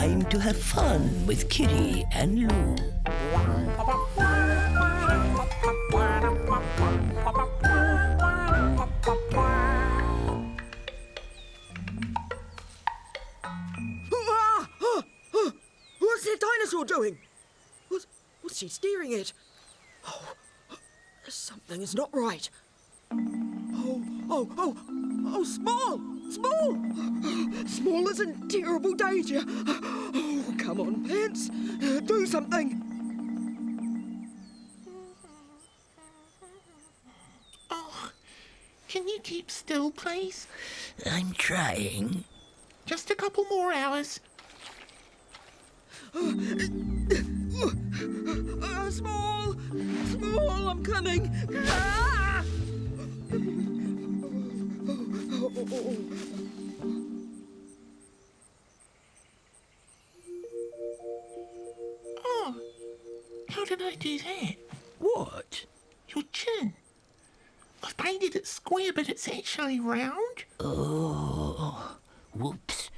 time to have fun with Kitty and Lou. What's that dinosaur doing? What's she staring at? Oh, something is not right. Oh, Small! Small is in terrible danger. Oh, come on, Pants. Do something. Oh, can you keep still, please? I'm trying. Just a couple more hours. Small, I'm coming. Ah! Oh, how did I do that? What? Your chin. I've painted it square, but it's actually round. Oh, whoops.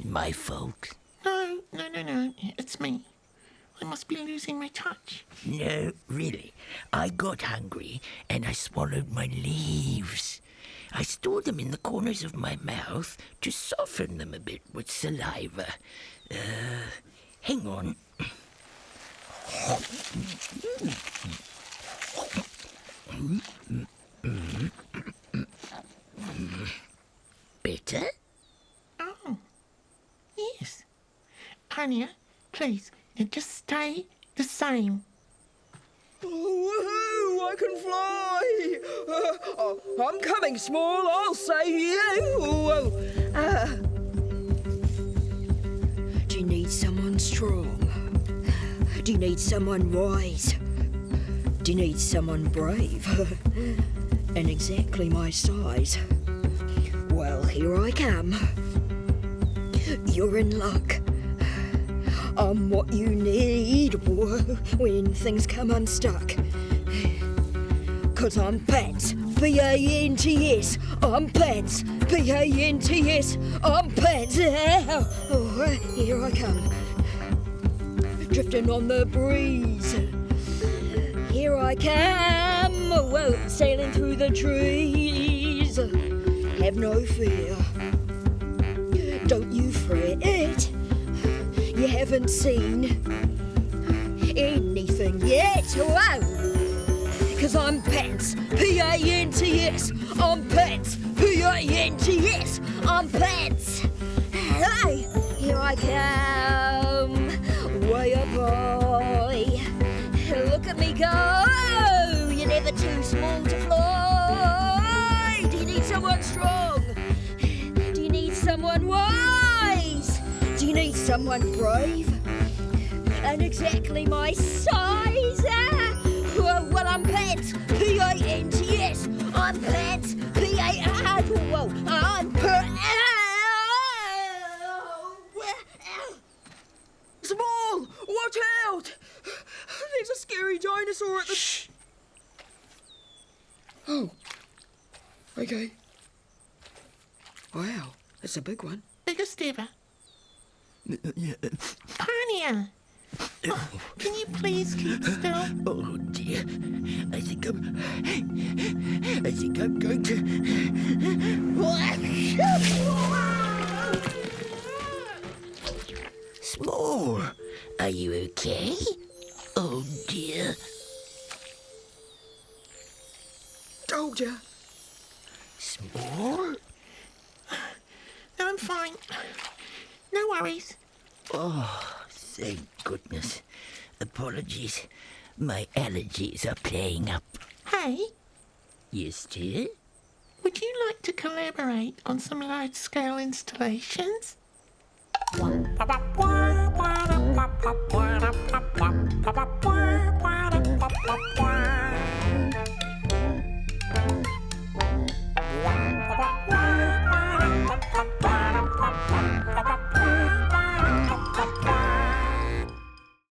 My fault. No, it's me. I must be losing my touch. No, really. I got hungry and I swallowed my leaves. I stored them in the corners of my mouth to soften them a bit with saliva. Hang on. Better? Oh, yes. Anya, please, just stay the same. Oh, woohoo! I can fly! I'm coming, Small. I'll save you. Do you need someone strong? Do you need someone wise? Do you need someone brave? And exactly my size? Well, here I come. You're in luck. I'm what you need when things come unstuck. 'Cause I'm Pants, P-A-N-T-S. I'm Pants, P-A-N-T-S. I'm Pants. Oh, here I come. Drifting on the breeze. Here I come. Whoa, sailing through the trees. Have no fear. Don't you fret. You haven't seen anything yet. Whoa! 'Cause I'm Pants, P-A-N-T-S. I'm Pants, P-A-N-T-S. I'm Pants. Hey, here I come, way up high. Look at me go. You're never too small to fly. Do you need someone strong? Do you need someone wise? Do you need someone brave? And exactly my size? Well, I'm Pants, P-A-N-T-S. I'm Pants, P-A-N-T-S. Whoa, I'm Small, watch out! There's a scary dinosaur at the... Shh. Oh, okay. Wow, that's a big one. Biggest ever. Anya! Oh, can you please keep still? Oh dear. I think I'm going to... Small, are you okay? Oh dear. Told ya. Small? No, I'm fine. No worries. Oh, thank goodness. Apologies. My allergies are playing up. Hey, Yes, dear? would you like to collaborate on some large-scale installations?